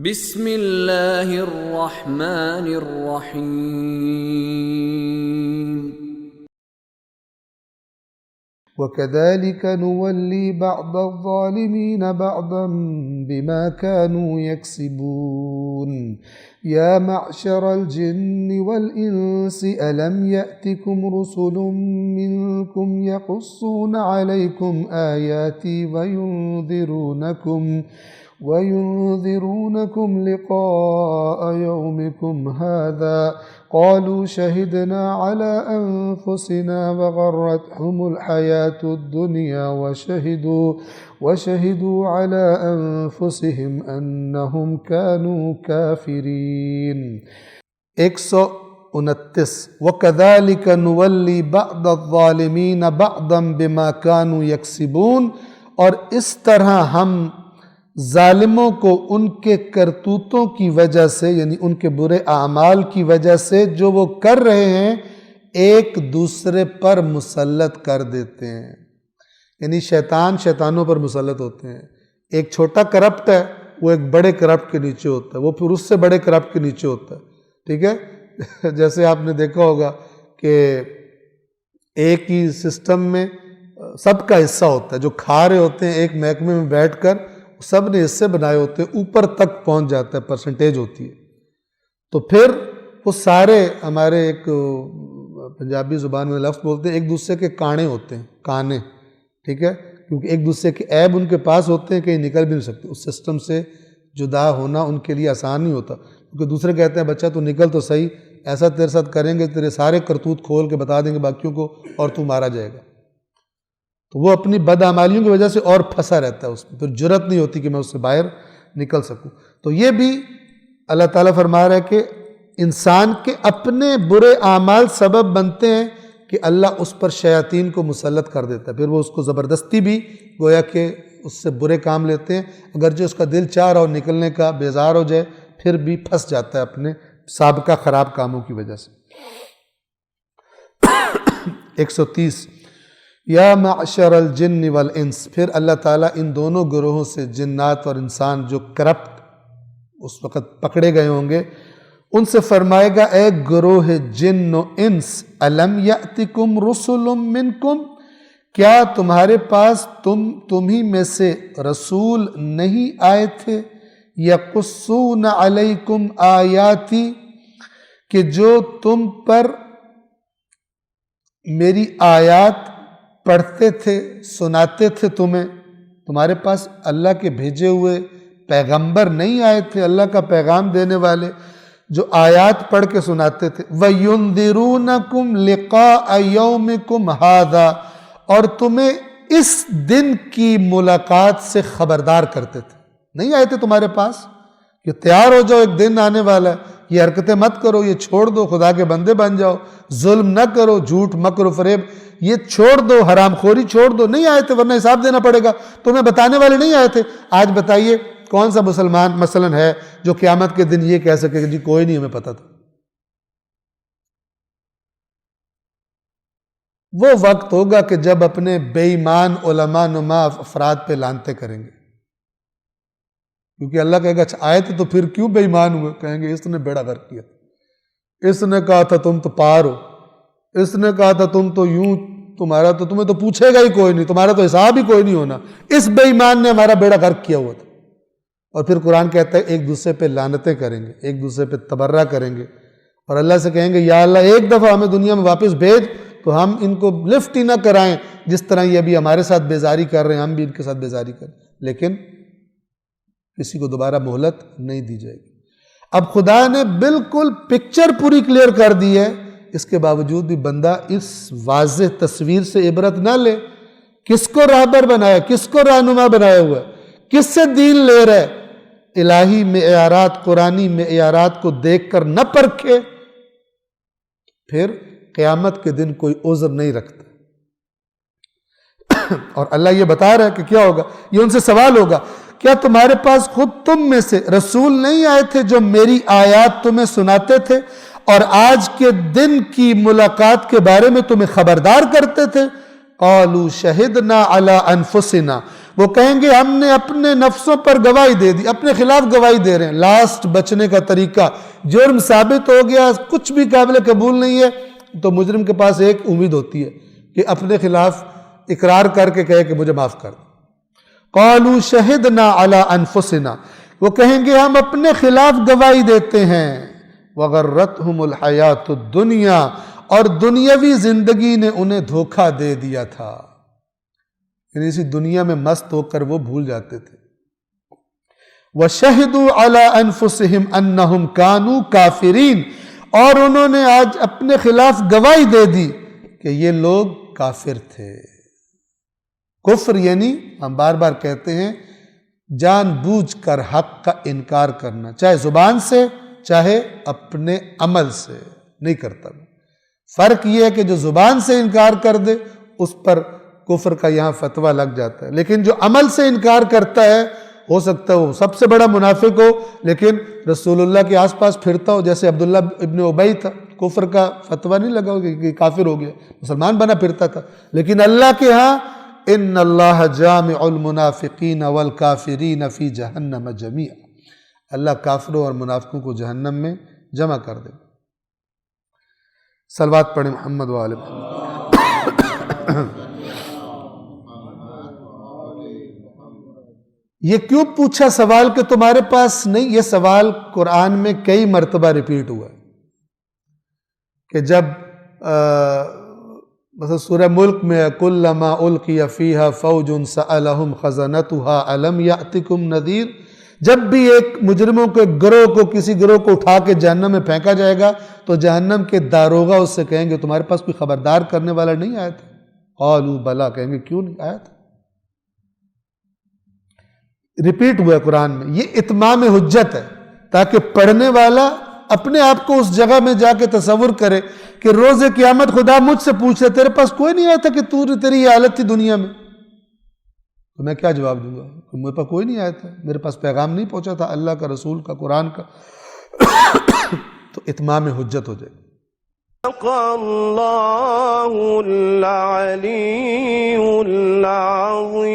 بسم اللہ الرحمن الرحیم وَكَذَلِكَ نُوَلِّي بَعْضَ الظَّالِمِينَ بَعْضًا بِمَا كَانُوا يَكْسِبُونَ يَا مَعْشَرَ الْجِنِّ وَالْإِنسِ أَلَمْ يَأْتِكُمْ رُسُلٌ مِّنكُمْ يَقُصُّونَ عَلَيْكُمْ آيَاتِي وَيُنذِرُونَكُمْ لِقَاءَ يَوْمِكُمْ هَٰذَا قالوا شهدنا على أنفسنا وغرتهم الحياة الدنيا وشهدوا على أنفسهم أنهم كانوا كافرين 129 وَكَذَلِكَ نُوَلِّي بَعْضَ الظَّالِمِينَ بَعْضًا بِمَا كَانُوا يَكْسِبُونَ اور اس طرح ہم ظالموں کو ان کے کرتوتوں کی وجہ سے یعنی ان کے برے اعمال کی وجہ سے جو وہ کر رہے ہیں ایک دوسرے پر مسلط کر دیتے ہیں، یعنی شیطانوں پر مسلط ہوتے ہیں۔ ایک چھوٹا کرپٹ ہے وہ ایک بڑے کرپٹ کے نیچے ہوتا ہے، وہ پھر اس سے بڑے کرپٹ کے نیچے ہوتا ہے، ٹھیک ہے؟ جیسے آپ نے دیکھا ہوگا کہ ایک ہی سسٹم میں سب کا حصہ ہوتا ہے، جو کھا رہے ہوتے ہیں ایک محکمے میں بیٹھ کر سب نے حصے بنائے ہوتے ہیں، اوپر تک پہنچ جاتا ہے، پرسنٹیج ہوتی ہے، تو پھر وہ سارے ہمارے ایک پنجابی زبان میں لفظ بولتے ہیں ایک دوسرے کے کانے ہوتے ہیں، کانے، ٹھیک ہے؟ کیونکہ ایک دوسرے کے عیب ان کے پاس ہوتے ہیں، کہیں نکل بھی نہیں سکتے، اس سسٹم سے جدا ہونا ان کے لیے آسان نہیں ہوتا، کیونکہ دوسرے کہتے ہیں بچہ تو نکل تو صحیح، ایسا تیرے ساتھ کریں گے تیرے سارے کرتوت کھول کے بتا دیں گے باقیوں کو اور تو مارا جائے گا، تو وہ اپنی بدعمالیوں کی وجہ سے اور پھنسا رہتا ہے، اس میں پھر جرأت نہیں ہوتی کہ میں اس سے باہر نکل سکوں۔ تو یہ بھی اللہ تعالیٰ فرما رہا ہے کہ انسان کے اپنے برے اعمال سبب بنتے ہیں کہ اللہ اس پر شیاطین کو مسلط کر دیتا ہے، پھر وہ اس کو زبردستی بھی گویا کہ اس سے برے کام لیتے ہیں، اگرچہ اس کا دل چاہ رہا ہو نکلنے کا، بیزار ہو جائے، پھر بھی پھنس جاتا ہے اپنے سابقہ خراب کاموں کی وجہ سے۔ 130 یا معشر الجن والانس، پھر اللہ تعالیٰ ان دونوں گروہوں سے جنات اور انسان جو کرپٹ اس وقت پکڑے گئے ہوں گے ان سے فرمائے گا اے گروہ جن و انس الم یأتکم رسل منکم، کیا تمہارے پاس تمہیں میں سے رسول نہیں آئے تھے، یقصون علیکم آیاتی، کہ جو تم پر میری آیات پڑھتے تھے سناتے تھے، تمہارے پاس اللہ کے بھیجے ہوئے پیغمبر نہیں آئے تھے، اللہ کا پیغام دینے والے جو آیات پڑھ کے سناتے تھے، وَيُنذِرُونَكُمْ لِقَاءَ يَوْمِكُمْ هَذَا، اور تمہیں اس دن کی ملاقات سے خبردار کرتے تھے، نہیں آئے تھے تمہارے پاس کہ تیار ہو جاؤ ایک دن آنے والا ہے، یہ حرکتیں مت کرو، یہ چھوڑ دو، خدا کے بندے بن جاؤ، ظلم نہ کرو، جھوٹ مکر و فریب یہ چھوڑ دو، حرام خوری چھوڑ دو، نہیں آئے تھے ورنہ حساب دینا پڑے گا، تمہیں بتانے والے نہیں آئے تھے۔ آج بتائیے کون سا مسلمان مثلا ہے جو قیامت کے دن یہ کہہ سکے کہ جی کوئی نہیں ہمیں پتا تھا؟ وہ وقت ہوگا کہ جب اپنے بے ایمان علماء نما افراد پہ لانتے کریں گے، کیونکہ اللہ کہے گا اچھا آئے تھے تو پھر کیوں بے ایمان ہوئے؟ کہیں گے اس نے بیڑا غرق کیا، اس نے کہا تھا تم تو پار ہو، اس نے کہا تھا تم تو یوں، تمہارا تو تمہیں تو پوچھے گا ہی کوئی نہیں، تمہارا تو حساب ہی کوئی نہیں ہونا، اس بے ایمان نے ہمارا بیڑا غرق کیا ہوا تھا۔ اور پھر قرآن کہتا ہے ایک دوسرے پہ لعنتیں کریں گے، ایک دوسرے پہ تبرہ کریں گے، اور اللہ سے کہیں گے یا اللہ ایک دفعہ ہمیں دنیا میں واپس بھیج تو ہم ان کو لفٹ ہی نہ کرائیں جس طرح یہ ابھی ہمارے ساتھ بیزاری کر رہے ہیں، ہم بھی ان کے ساتھ بیزاری کریں، لیکن کسی کو دوبارہ مہلت نہیں دی جائے گی۔ اب خدا نے بالکل پکچر پوری کلیئر کر دی ہے، اس کے باوجود بھی بندہ اس واضح تصویر سے عبرت نہ لے، کس کو راہبر بنایا، کس کو رہنما بنایا ہوا ہے، کس سے دین لے رہا ہے، الہی معیارات قرآنی معیارات کو دیکھ کر نہ پرکھے، پھر قیامت کے دن کوئی عذر نہیں رکھتا۔ اور اللہ یہ بتا رہا ہے کہ کیا ہوگا، یہ ان سے سوال ہوگا کیا تمہارے پاس خود تم میں سے رسول نہیں آئے تھے جو میری آیات تمہیں سناتے تھے اور آج کے دن کی ملاقات کے بارے میں تمہیں خبردار کرتے تھے؟ قالوا شہدنا علی انفسنا، وہ کہیں گے ہم نے اپنے نفسوں پر گواہی دے دی، اپنے خلاف گواہی دے رہے ہیں۔ لاسٹ بچنے کا طریقہ، جرم ثابت ہو گیا، کچھ بھی قابل قبول نہیں ہے، تو مجرم کے پاس ایک امید ہوتی ہے کہ اپنے خلاف اقرار کر کے کہے کہ مجھے معاف کر دو۔ قالوا شہدنا علی انفسنا، وہ کہیں گے ہم اپنے خلاف گواہی دیتے ہیں۔ وغرتہم الحیات الدنیا، اور دنیاوی زندگی نے انہیں دھوکہ دے دیا تھا، یعنی اسی دنیا میں مست ہو کر وہ بھول جاتے تھے۔ وشہدوا علی انفسہم انہم کانوا کافرین، اور انہوں نے آج اپنے خلاف گواہی دے دی کہ یہ لوگ کافر تھے۔ کفر یعنی ہم بار بار کہتے ہیں جان بوجھ کر حق کا انکار کرنا، چاہے زبان سے چاہے اپنے عمل سے، نہیں کرتا۔ فرق یہ ہے کہ جو زبان سے انکار کر دے اس پر کفر کا یہاں فتویٰ لگ جاتا ہے، لیکن جو عمل سے انکار کرتا ہے، ہو سکتا ہے وہ سب سے بڑا منافق ہو لیکن رسول اللہ کے آس پاس پھرتا ہو، جیسے عبداللہ ابن ابی تھا، کفر کا فتویٰ نہیں لگا کہ کافر ہو گیا، مسلمان بنا پھرتا تھا، لیکن اللہ کے ہاں ان اللہ جامع المنافقین والکافرین فی جہنم جمیعا، اللہ کافروں اور منافقوں کو جہنم میں جمع کر دے۔ صلوات پڑھیں محمد و آل محمد۔ یہ کیوں پوچھا سوال کہ تمہارے پاس نہیں؟ یہ سوال قرآن میں کئی مرتبہ ریپیٹ ہوا ہے کہ جب مثلا سورہ ملک میں کلما القی فیہا فوج سألہم خزنتہا الم یأتکم نذیر، جب بھی ایک مجرموں کے گروہ کو، کسی گروہ کو اٹھا کے جہنم میں پھینکا جائے گا تو جہنم کے داروغہ اس سے کہیں گے تمہارے پاس کوئی خبردار کرنے والا نہیں آیا تھا؟ قالوا بلا، کہیں گے کیوں نہیں آیا تھا؟ ریپیٹ ہوا ہے قرآن میں۔ یہ اتمام حجت ہے تاکہ پڑھنے والا اپنے آپ کو اس جگہ میں جا کے تصور کرے کہ روز قیامت خدا مجھ سے پوچھے تیرے پاس کوئی نہیں آیا تھا کہ تیری یہ حالت تھی دنیا میں، تو میں کیا جواب دوں گا کہ میرے پاس کوئی نہیں آیا تھا، میرے پاس پیغام نہیں پہنچا تھا اللہ کا، رسول کا، قرآن کا، تو اتمام حجت ہو جائے گی۔ اللہ العلی العظیم۔